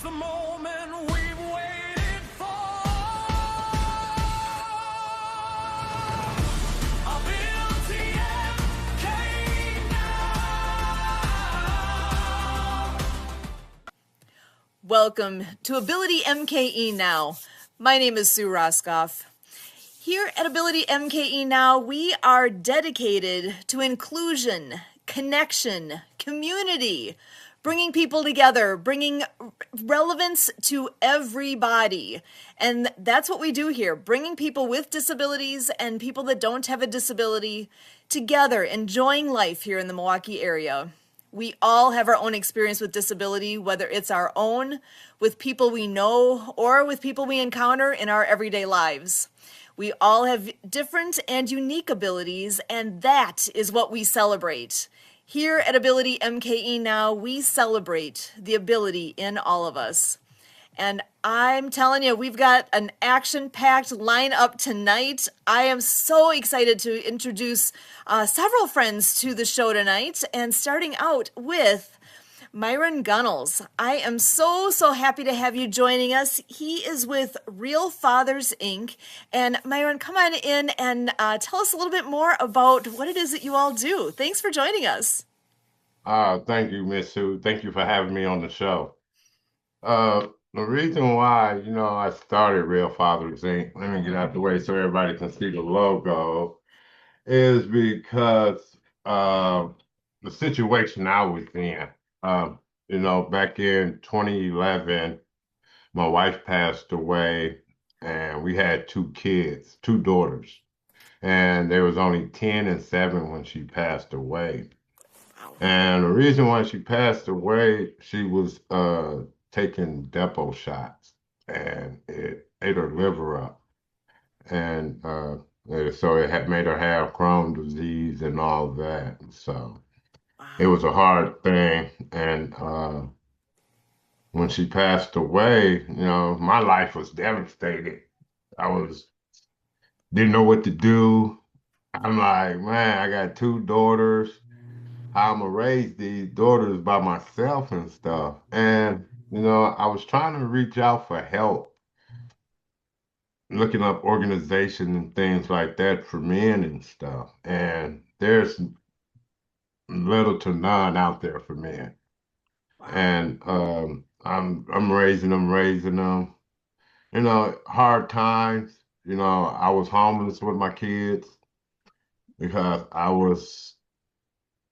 the moment we've waited for. AbilityMKE Now. Welcome to Ability MKE Now. My name is Sue Roskoff. Here at Ability MKE Now, we are dedicated to inclusion, connection, community, bringing people together, bringing relevance to everybody. And that's what we do here, bringing people with disabilities and people that don't have a disability together, enjoying life here in the Milwaukee area. We all have our own experience with disability, whether it's our own, with people we know, or with people we encounter in our everyday lives. We all have different and unique abilities, and that is what we celebrate. Here at Ability MKE Now, we celebrate the ability in all of us. And I'm telling you, we've got an action-packed lineup tonight. I am so excited to introduce several friends to the show tonight, and starting out with Myron Gunnels. I am so happy to have you joining us. He is with Real Fathers, Inc. And Myron, come on in and tell us a little bit more about what it is that you all do. Thanks for joining us. Thank you, Miss Sue. Thank you for having me on the show. The reason why, I started Real Fathers Inc., let me get out the way so everybody can see the logo, is because the situation I was in. Back in 2011, my wife passed away, and we had two kids, two daughters, and they was only 10 and 7 when she passed away. And the reason why she passed away, she was taking depot shots, and it ate her liver up. And so it had made her have Crohn's disease and all that. So it was a hard thing. And when she passed away, my life was devastated. I didn't know what to do. I'm like, man, I got two daughters. How I'm gonna raise these daughters by myself and stuff. And I was trying to reach out for help, looking up organizations and things like that for men and stuff. And there's little to none out there for men. And I'm raising them. Hard times. I was homeless with my kids because I was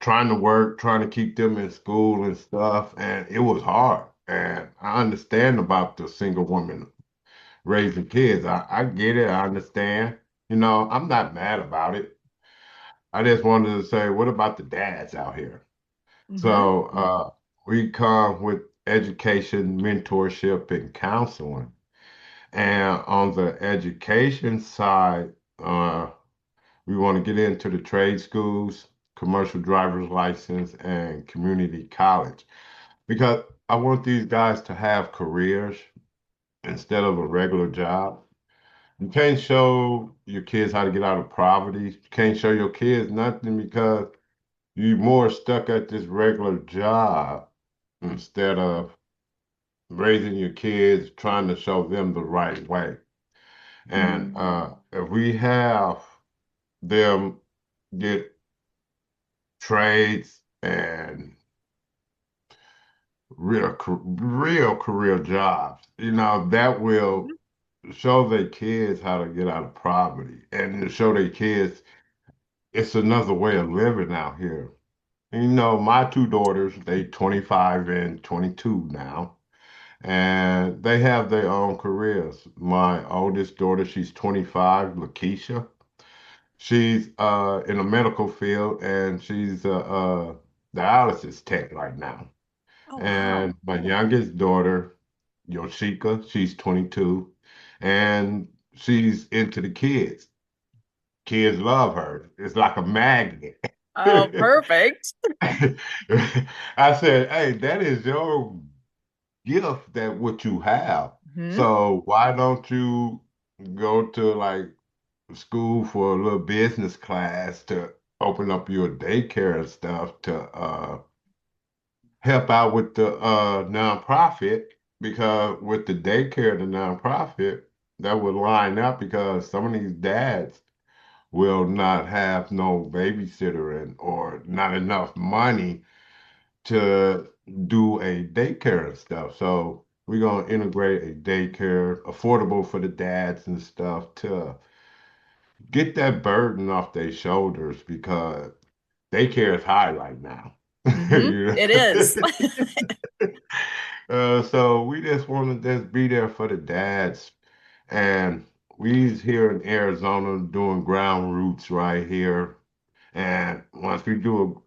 trying to work, trying to keep them in school and stuff, and it was hard. And I understand about the single woman raising kids. I get it, I understand. I'm not mad about it. I just wanted to say, what about the dads out here? So we come with education, mentorship, and counseling. And on the education side, we want to get into the trade schools, commercial driver's license, and community college because I want these guys to have careers instead of a regular job. You can't show your kids how to get out of poverty. You can't show your kids nothing because you're more stuck at this regular job instead of raising your kids, trying to show them the right way. And if we have them get trades and real career jobs, that will show their kids how to get out of poverty and to show their kids it's another way of living out here. My two daughters, they 25 and 22 now, and they have their own careers. My oldest daughter, she's 25, Lakeisha. She's in the medical field, and she's dialysis tech right now. Oh, wow. And my youngest daughter, Yoshika, she's 22, and she's into the kids. Kids love her. It's like a magnet. Oh, perfect. I said, hey, that is your gift that what you have. Mhm. So why don't you go to like school for a little business class to open up your daycare and stuff to help out with the nonprofit, because with the daycare, the nonprofit, that would line up because some of these dads will not have no babysitter and or not enough money to do a daycare and stuff. So we're gonna integrate a daycare affordable for the dads and stuff to get that burden off their shoulders because daycare is high right now. You It is. so we just want to just be there for the dads. And we's here in Arizona doing ground roots right here. And once we do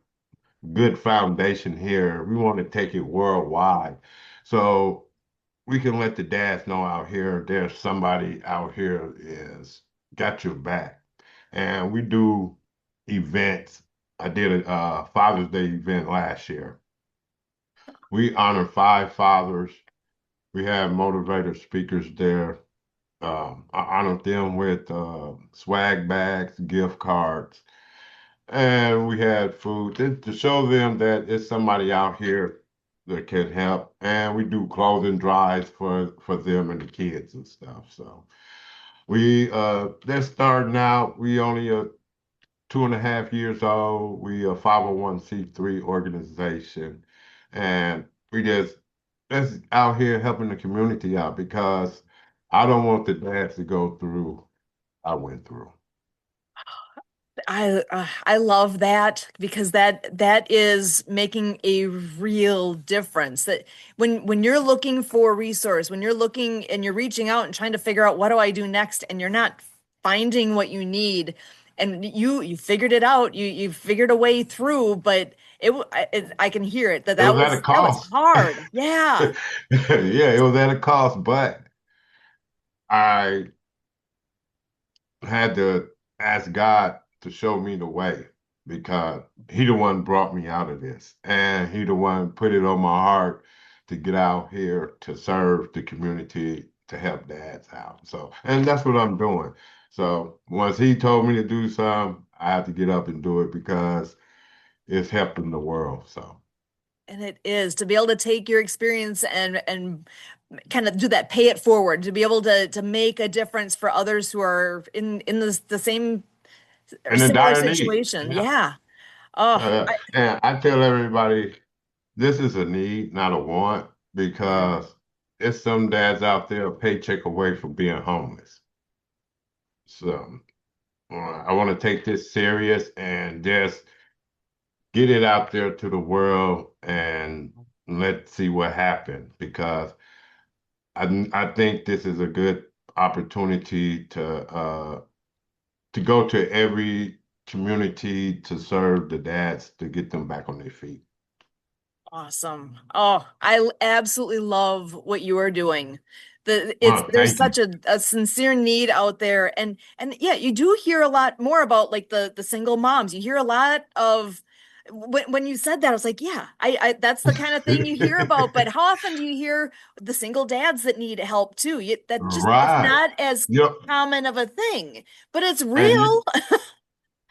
a good foundation here, we want to take it worldwide. So we can let the dads know out here there's somebody out here is got your back. And we do events. I did a Father's Day event last year. We honor five fathers. We have motivator speakers there. I honored them with swag bags, gift cards, and we had food to show them that it's somebody out here that can help. And we do clothing drives for them and the kids and stuff. So they're starting out. We only 2.5 years old. We a 501(c)(3) organization, and we just out here helping the community out because I don't want the dads to go through I went through. I love that because that is making a real difference. That when you're looking for a resource, when you're looking and you're reaching out and trying to figure out what do I do next, and you're not finding what you need, and you figured it out, you figured a way through, but I can hear it that It that was at a was cost. hard. Yeah. Yeah, it was at a cost, but I had to ask God to show me the way because He the one brought me out of this, and He the one put it on my heart to get out here to serve the community to help dads out. So, and that's what I'm doing. So once He told me to do something, I have to get up and do it because it's helping the world. So, And it is to be able to take your experience and kind of do that pay it forward, to be able to make a difference for others who are in the same or and in similar dire need. situation. Yeah. Yeah. Oh, And I tell everybody this is a need, not a want, yeah. because there's some dads out there a paycheck away from being homeless. So I want to take this serious and just get it out there to the world and let's see what happens because I think this is a good opportunity to go to every community to serve the dads to get them back on their feet. Awesome. Oh, absolutely love what you are doing. Well, There's thank you. such a sincere need out there, and yeah, you do hear a lot more about like the single moms. You hear a lot of when you said that, I was like, yeah, I that's the kind of thing you hear about. But how often do you hear the single dads that need help too? That just it's Right. not as Yep. common of a thing, but it's And real.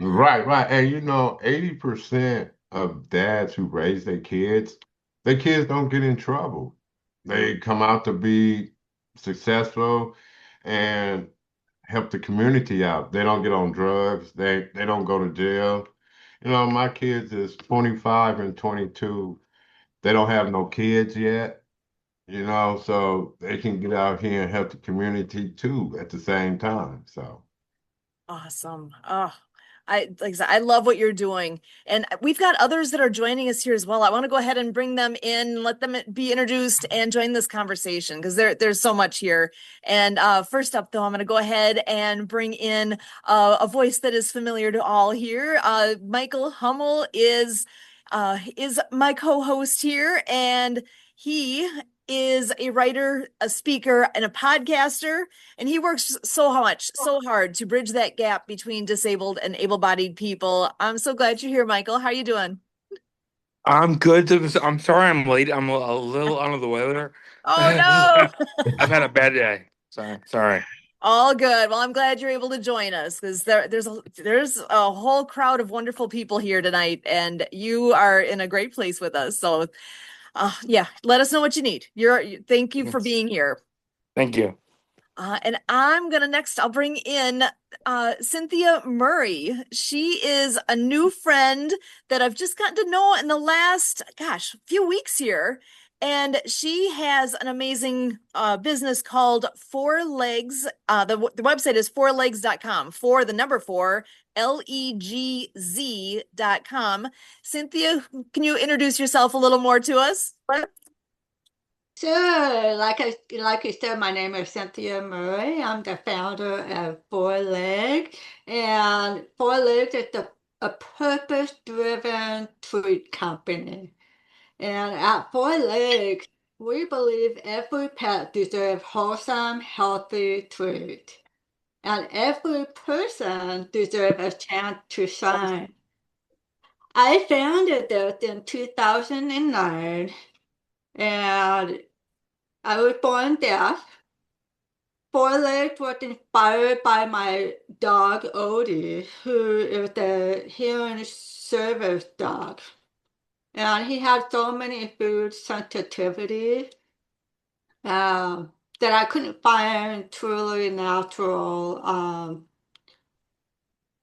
right. And 80% of dads who raise their kids don't get in trouble. They come out to be successful and help the community out. They don't get on drugs. They don't go to jail. My kids is 25 and 22. They don't have no kids yet, so they can get out here and help the community too at the same time. So Awesome. Oh, like I said, I love what you're doing. And we've got others that are joining us here as well. I want to go ahead and bring them in, let them be introduced and join this conversation because there's so much here. And first up, though, I'm going to go ahead and bring in a voice that is familiar to all here. Michael Hummel is my co-host here, and he is a writer, a speaker, and a podcaster. And he works so hard to bridge that gap between disabled and able-bodied people. I'm so glad you're here, Michael. How are you doing? I'm good. I'm sorry I'm late. I'm a little under the weather. Oh no. I've had a bad day. So sorry. All good. Well, I'm glad you're able to join us because there's a whole crowd of wonderful people here tonight, and you are in a great place with us. So Yeah, let us know what you need. Thank you for being here. Thank you. And I'm gonna next, I'll bring in Cynthia Murray. She is a new friend that I've just gotten to know in the last, gosh, few weeks here. And she has an amazing business called Four Legs. The website is fourlegs.com, for the number four, LEGZ.com. Cynthia, can you introduce yourself a little more to us? Sure. Like you said, my name is Cynthia Murray. I'm the founder of Four Leg, and Four Legs is a purpose-driven treat company. And at Four Legs, we believe every pet deserves wholesome, healthy treat, and every person deserves a chance to shine. I founded this in 2009, and I was born deaf. Four Legs was inspired by my dog Odie, who is a hearing service dog. And he had so many food sensitivity that I couldn't find truly natural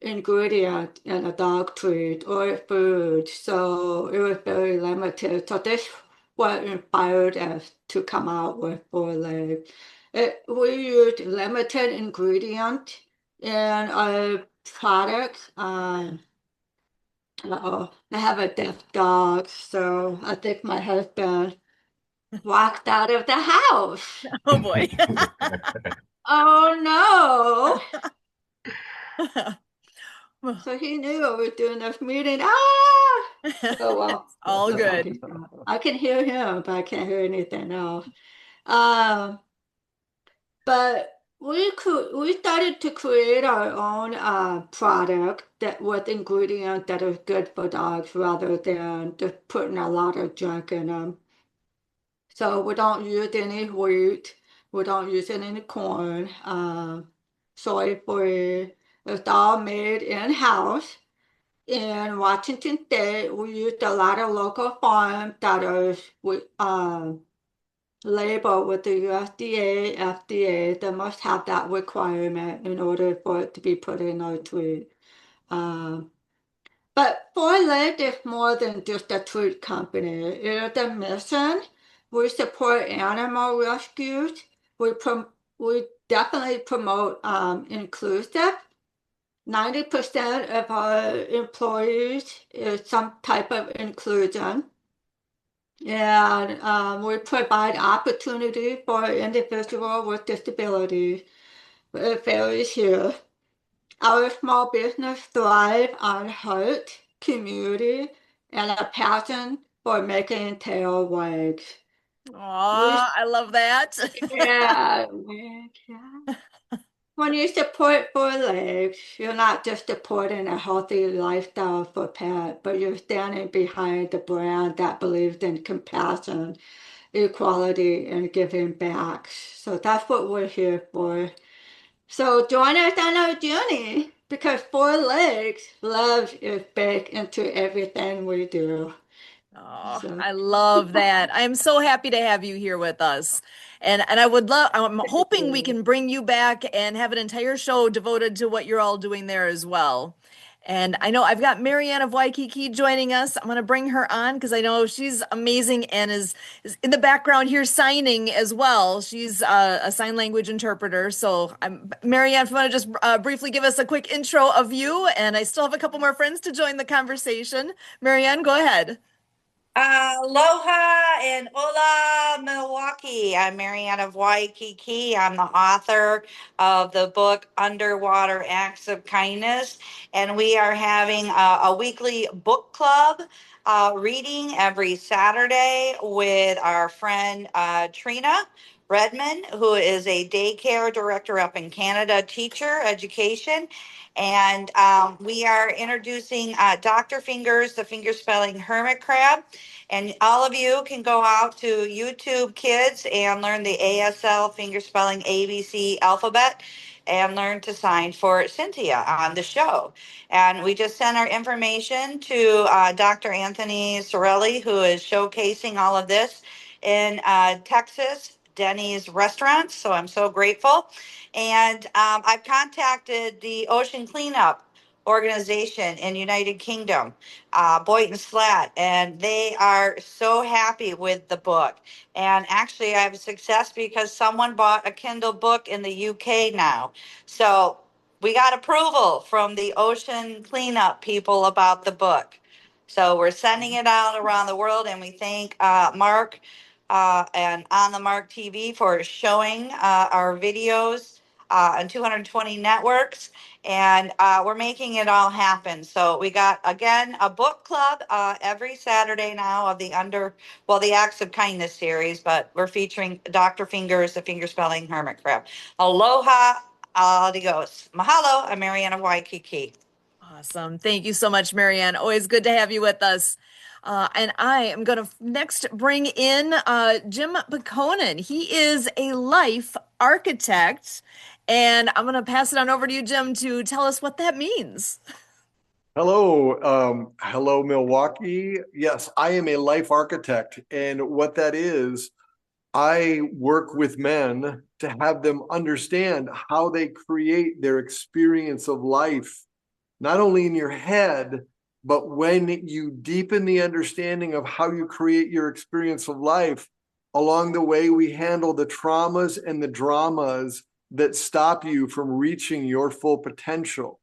ingredient in a dog treat or food. So it was very limited. So this what inspired us to come out with Four Legs. We used limited ingredient in our product. I have a deaf dog, so I think my husband walked out of the house. Oh boy. Oh no! So he knew I was doing this meeting. Ah! So well, All that's all good. he's got. I can hear him, but I can't hear anything else. Um, but we started to create our own product that with ingredients that are good for dogs rather than just putting a lot of junk in them. So we don't use any wheat, we don't use any corn, soy free. It's all made in-house. In Washington State, we used a lot of local farms that are labeled with the USDA, FDA. They must have that requirement in order for it to be put in our treat. Um, but Four Legs is more than just a treat company. It is a mission. We support animal rescues. We definitely promote inclusive. 90% of our employees is some type of inclusion. And we provide opportunity for individuals with disabilities. It varies here. Our small business thrive on heart, community, and a passion for making tail wags. We, Aw, I love that. yeah, yeah. When you support Four Legs, you're not just supporting a healthy lifestyle for pet, but you're standing behind the brand that believes in compassion, equality, and giving back. So that's what we're here for. So join us on our journey because Four Legs love is baked into everything we do. Oh, So I love that. I'm so happy to have you here with us. And I'm hoping we can bring you back and have an entire show devoted to what you're all doing there as well. And I know I've got Marianne of Waikiki joining us. I'm going to bring her on because I know she's amazing and is in the background here signing as well. She's a sign language interpreter. So, Marianne, if you want to just briefly give us a quick intro of you, and I still have a couple more friends to join the conversation. Marianne, go ahead. Aloha and hola, Milwaukee. I'm Marianne of Waikiki. I'm the author of the book Underwater Acts of Kindness, and we are having a weekly book club reading every Saturday with our friend Trina Redmond, who is a daycare director up in Canada, teacher, education. And we are introducing Dr. Fingers, the finger spelling hermit crab. And all of you can go out to YouTube Kids and learn the ASL finger spelling ABC alphabet. and learn to sign for Cynthia on the show. And we just sent our information to Dr. Anthony Sorelli, who is showcasing all of this in Texas, Denny's restaurants. So I'm so grateful. And I've contacted the Ocean Cleanup organization in United Kingdom, Boynton Slat, and they are so happy with the book. And actually, I have success because someone bought a Kindle book in the UK now. So we got approval from the ocean cleanup people about the book. So we're sending it out around the world, and we thank Mark and On the Mark TV for showing our videos on 220 networks, and we're making it all happen. So we got, again, a book club every Saturday now of the Acts of Kindness series, but we're featuring Dr. Fingers, the finger spelling hermit crab. Aloha, adios. Mahalo, I'm Marianne of Waikiki. Awesome. Thank you so much, Marianne. Always good to have you with us. And I am going to next bring in Jim Pekonen. He is a life architect. And I'm going to pass it on over to you, Jim, to tell us what that means. Hello, hello, Milwaukee. Yes, I am a life architect. And what that is, I work with men to have them understand how they create their experience of life, not only in your head, but when you deepen the understanding of how you create your experience of life, along the way, we handle the traumas and the dramas that stop you from reaching your full potential.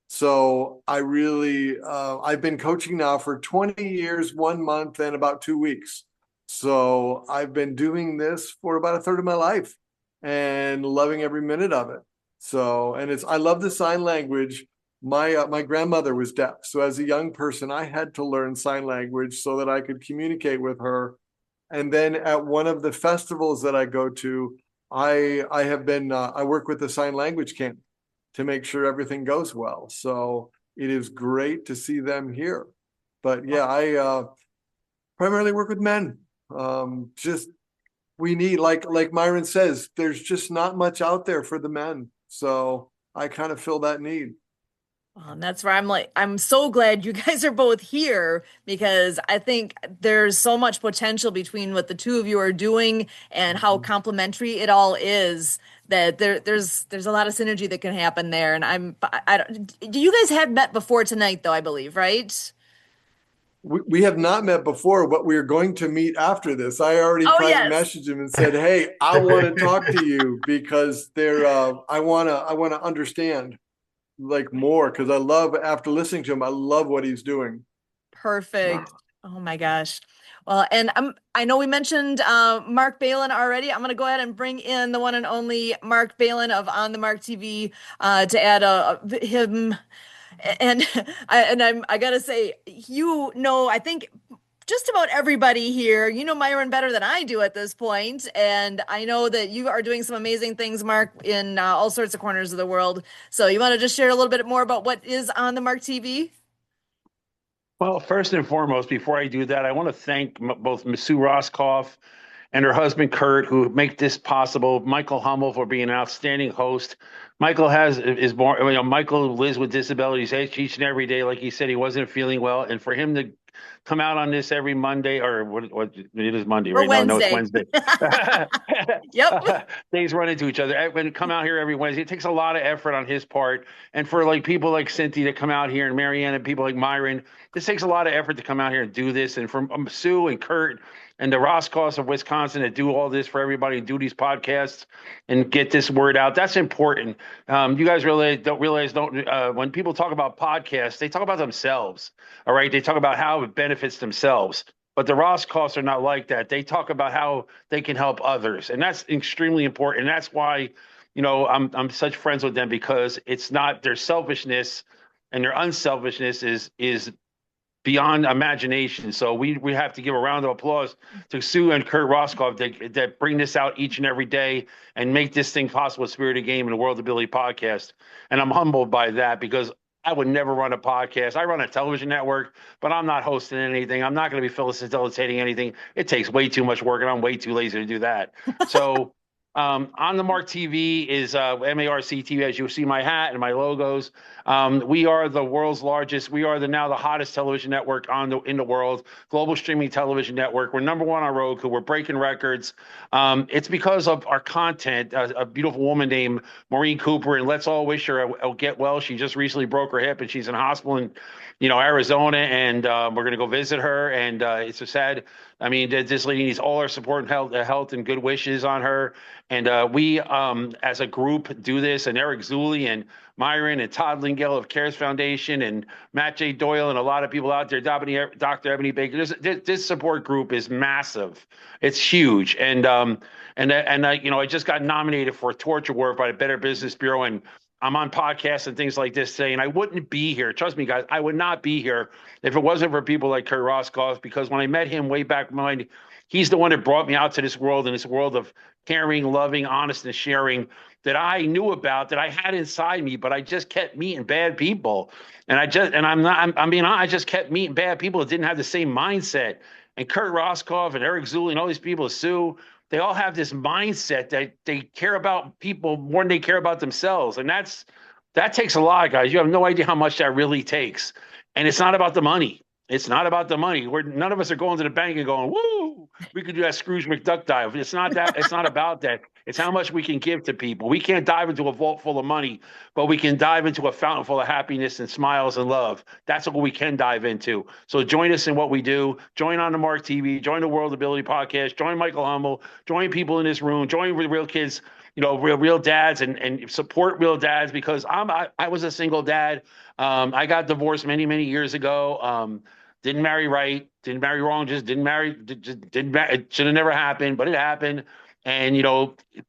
So I really, I've been coaching now for 20 years, 1 month, and about 2 weeks. So I've been doing this for about a third of my life and loving every minute of it. So, and I love the sign language. My grandmother was deaf. So as a young person, I had to learn sign language so that I could communicate with her. And then at one of the festivals that I go to, I work with the sign language camp to make sure everything goes well. So it is great to see them here. But yeah, I primarily work with men. Just we need, like Myron says, there's just not much out there for the men. So I kind of fill that need. And that's where I'm so glad you guys are both here because I think there's so much potential between what the two of you are doing and how complementary it all is that there's a lot of synergy that can happen there. And I don't, you guys have met before tonight though, I believe, right? We have not met before, but we are going to meet after this. I already Oh, private yes. messaged him and said, "Hey, I want to talk to you because I wanna understand like more because I love after listening to him, I love what he's doing." Perfect. Oh my gosh. Well, and I know we mentioned Mark Balin already. I'm going to go ahead and bring in the one and only Mark Balin of On the Mark TV to add him. And I gotta say, I think just about everybody here, you know Myron better than I do at this point, and I know that you are doing some amazing things, Mark, in all sorts of corners of the world. So you want to just share a little bit more about what is on the Mark TV? Well, first and foremost, before I do that, I want to thank both Ms. Sue Roscoff and her husband Kurt, who make this possible. Michael Hummel for being an outstanding host. Michael Michael lives with disabilities each and every day. Like he said, he wasn't feeling well, and for him to come out on this every Monday, or what it is Monday, Or right? No, it's Wednesday. Wednesday. Yep. Days run into each other. When come out here every Wednesday, it takes a lot of effort on his part, and for like people like Cynthia to come out here and Marianne and people like Myron, this takes a lot of effort to come out here and do this. And from Sue and Kurt and the Roscoffs of Wisconsin that do all this for everybody and do these podcasts and get this word out. That's important. You guys really don't realize, when people talk about podcasts, they talk about themselves. All right. They talk about how it benefits themselves. But the Roscoffs are not like that. They talk about how they can help others. And that's extremely important. And that's why, I'm such friends with them, because it's not their selfishness, and their unselfishness is beyond imagination. So we have to give a round of applause to Sue and Kurt Roscoff that bring this out each and every day and make this thing possible, Spirit of Game and the World Ability Podcast. And I'm humbled by that, because I would never run a podcast. I run a television network, but I'm not hosting anything. I'm not going to be facilitating anything. It takes way too much work, and I'm way too lazy to do that. So On the Mark TV is MARC TV, as you see my hat and my logos. We are the world's largest. We are now the hottest television network in the world, global streaming television network. We're number one on Roku. We're breaking records. It's because of our content. A beautiful woman named Maureen Cooper, and let's all wish her a get well. She just recently broke her hip, and she's in hospital in, Arizona, and we're gonna go visit her. And it's so sad. I mean, this lady needs all our support and health and good wishes on her. And we, as a group, do this. And Eric Zuley and Myron and Todd Lingell of CARES Foundation and Matt J. Doyle and a lot of people out there, Dr. Ebony Baker. This support group is massive. It's huge. And I just got nominated for a Torch Award by the Better Business Bureau, and I'm on podcasts and things like this saying I wouldn't be here. Trust me, guys, I would not be here if it wasn't for people like Kurt Roscoff, because when I met him way back when, he's the one that brought me out to this world, and this world of caring, loving, honest, and sharing that I knew about, that I had inside me, but I just kept meeting bad people. And I just kept meeting bad people that didn't have the same mindset. And Kurt Roscoff and Eric Zuley and all these people, Sue, they all have this mindset that they care about people more than they care about themselves. And that takes a lot, guys. You have no idea how much that really takes. And it's not about the money. It's not about the money. None of us are going to the bank and going, woo, we could do that Scrooge McDuck dive. It's not that. It's not about that. It's how much we can give to people. We can't dive into a vault full of money, but we can dive into a fountain full of happiness and smiles and love. That's what we can dive into. So join us in what we do. Join on the Mark TV. Join the World Ability Podcast. Join Michael Hummel. Join people in this room. Join with real kids. Real dads, and support real dads, because I was a single dad. I got divorced many, many years ago. Didn't marry right, didn't marry wrong, just didn't marry, just didn't marry. It should have never happened, but it happened. And,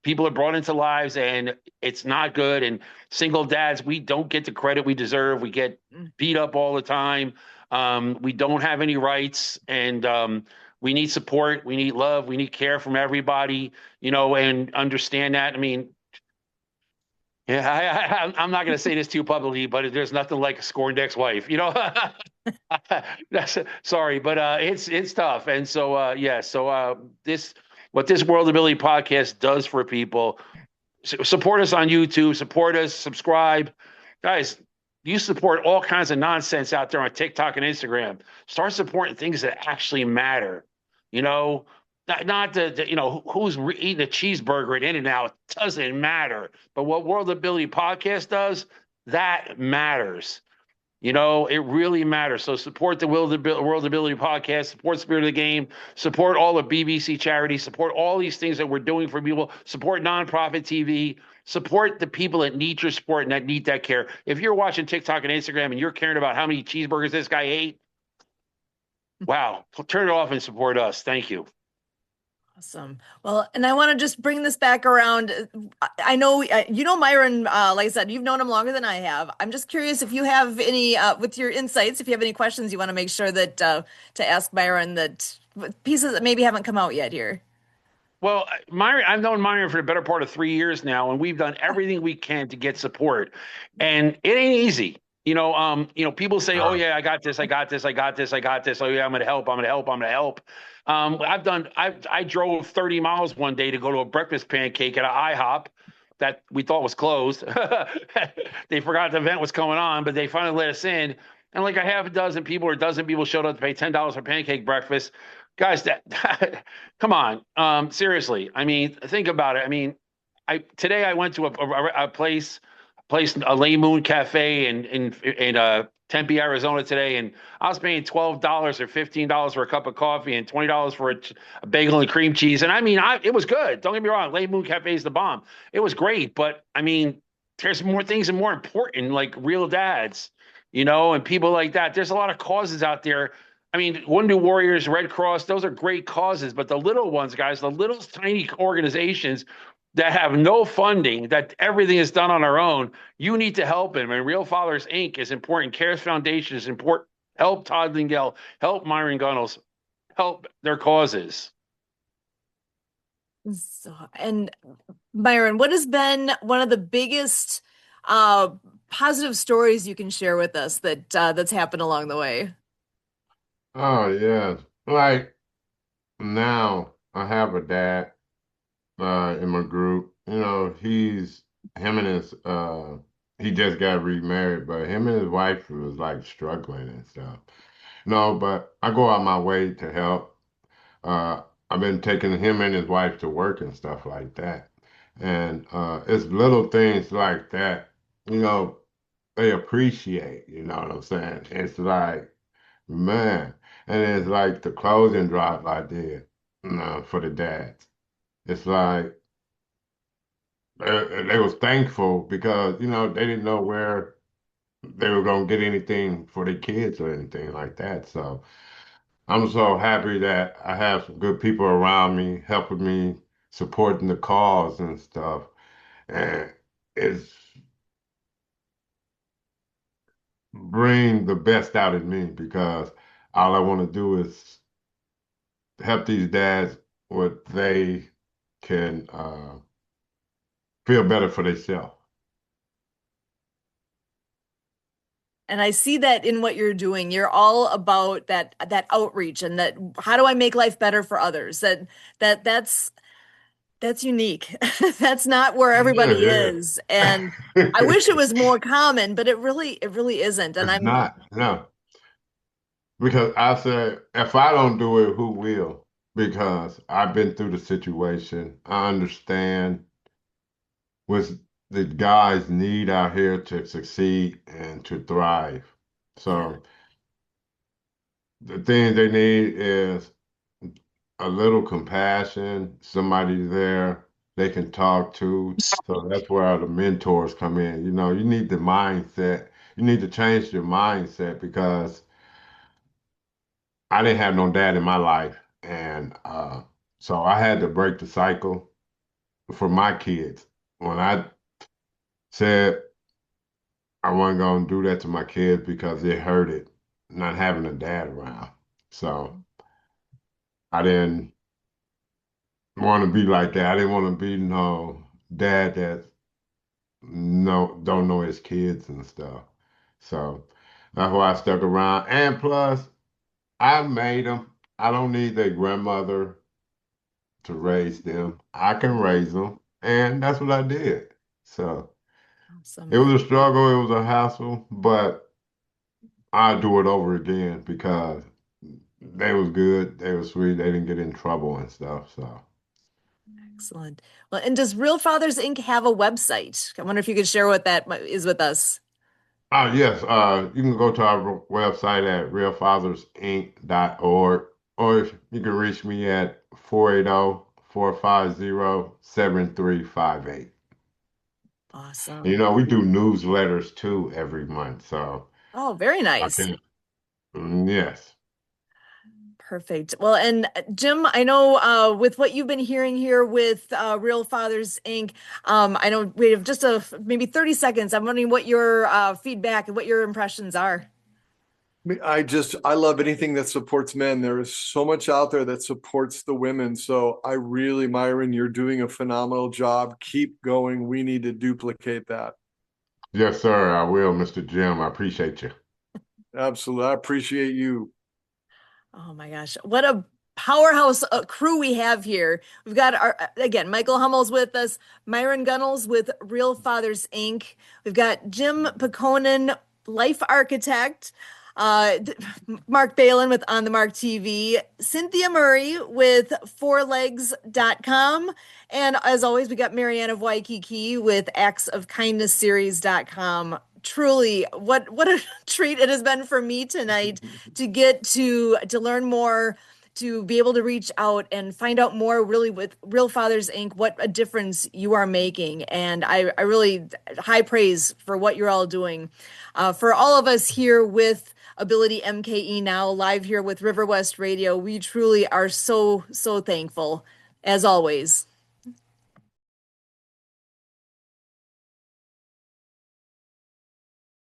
people are brought into lives, and it's not good. And single dads, we don't get the credit we deserve. We get beat up all the time. We don't have any rights, and we need support. We need love. We need care from everybody, and understand that. I mean, yeah, I'm not going to say this too publicly, but there's nothing like a scorned ex-wife, Sorry, but it's tough. And so what this World Ability Podcast does for people, support us on YouTube, support us, subscribe. Guys, you support all kinds of nonsense out there on TikTok and Instagram. Start supporting things that actually matter. Not who's eating a cheeseburger at In-N-Out doesn't matter. But what World Ability Podcast does, that matters. It really matters. So support the World Ability Podcast, support Spirit of the Game, support all the BBC charities, support all these things that we're doing for people, support nonprofit TV, support the people that need your support and that need that care. If you're watching TikTok and Instagram and you're caring about how many cheeseburgers this guy ate, wow, turn it off and support us. Thank you. Awesome. Well, and I want to just bring this back around. I know, Myron, like I said, you've known him longer than I have. I'm just curious if you have any, with your insights, if you have any questions you want to make sure that to ask Myron, that pieces that maybe haven't come out yet here. Well, I've known Myron for the better part of 3 years now, and we've done everything we can to get support. And it ain't easy. People say, "Oh yeah, I got this, I got this, I got this, I got this. Oh yeah, I'm gonna help, I'm gonna help, I'm gonna help." I drove 30 miles one day to go to a breakfast pancake at an IHOP that we thought was closed. They forgot the event was going on, but they finally let us in. And like a half a dozen people or a dozen people showed up to pay $10 for pancake breakfast. Guys, come on, seriously. I mean, think about it. I mean, today I went to a place, a Lane Moon Cafe in Tempe, Arizona today, and I was paying $12 or $15 for a cup of coffee and $20 for a bagel and cream cheese. And I mean, it was good. Don't get me wrong, Lane Moon Cafe is the bomb. It was great, but I mean, there's more things and more important, like real dads, and people like that. There's a lot of causes out there. I mean, Wounded Warriors, Red Cross, those are great causes, but the little ones, guys, the little tiny organizations that have no funding, that everything is done on our own, you need to help them. And Real Fathers Inc. is important. CARES Foundation is important. Help Todd Lingell, help Myron Gunnels, help their causes. So, and Myron, what has been one of the biggest positive stories you can share with us that's happened along the way? Oh, yeah. Like now I have a dad in my group. Him and his he just got remarried, but him and his wife was like struggling and stuff. No, but I go out my way to help. Uh, I've been taking him and his wife to work and stuff like that. And it's little things like that, you know, they appreciate, you know what I'm saying? It's like, man, and it's like the closing drive I did, for the dads. It's like they was thankful because, they didn't know where they were gonna get anything for their kids or anything like that. So I'm so happy that I have some good people around me helping me, supporting the cause and stuff. And it's bring the best out in me because all I want to do is help these dads what they can feel better for themselves. And I see that in what you're doing. You're all about that outreach and that how do I make life better for others? That's unique. That's not where Yeah, everybody yeah. is. And I wish it was more common, but it really isn't. And It's I'm not, no. Because I said, if I don't do it, who will? Because I've been through the situation. I understand what the guys need out here to succeed and to thrive. yeah. So the thing they need is a little compassion, somebody there they can talk to. So that's where the mentors come in. You need the mindset. You need to change your mindset because I didn't have no dad in my life. And so I had to break the cycle for my kids. When I said I wasn't going to do that to my kids because it hurted not having a dad around. So I didn't want to be like that. I didn't want to be no dad that don't know his kids and stuff. So that's why I stuck around. And plus, I made them. I don't need their grandmother to raise them. I can raise them, and that's what I did. So Awesome. it was a struggle. It was a hassle, but I'd do it over again because they was good. They was sweet. They didn't get in trouble and stuff. So. Excellent. Well, and does Real Fathers Inc. have a website? I wonder if you could share what that is with us. Yes, you can go to our website at realfathersinc.org, or if you can reach me at 480-450-7358. Awesome. We do newsletters too every month, so Oh, very I nice. can, yes. Perfect. Well, and Jim, I know with what you've been hearing here with Real Fathers Inc., I know we have just maybe 30 seconds. I'm wondering what your feedback and what your impressions are. I love anything that supports men. There is so much out there that supports the women. So I really, Myron, you're doing a phenomenal job. Keep going. We need to duplicate that. Yes, sir, I will, Mr. Jim. I appreciate you. Absolutely. I appreciate you. Oh my gosh, what a powerhouse crew we have here. We've got our again, Michael Hummel's with us, Myron Gunnels with Real Fathers Inc. We've got Jim Peconin, life architect, Mark Balin with On the Mark TV, Cynthia Murray with fourlegs.com, and as always, we got Marianne of Waikiki with actsofkindnessseries.com. Truly, what a treat it has been for me tonight to get to learn more, to be able to reach out and find out more really with Real Fathers Inc., what a difference you are making. And I really high praise for what you're all doing. For all of us here with Ability MKE Now, live here with River West Radio, we truly are so, so thankful, as always.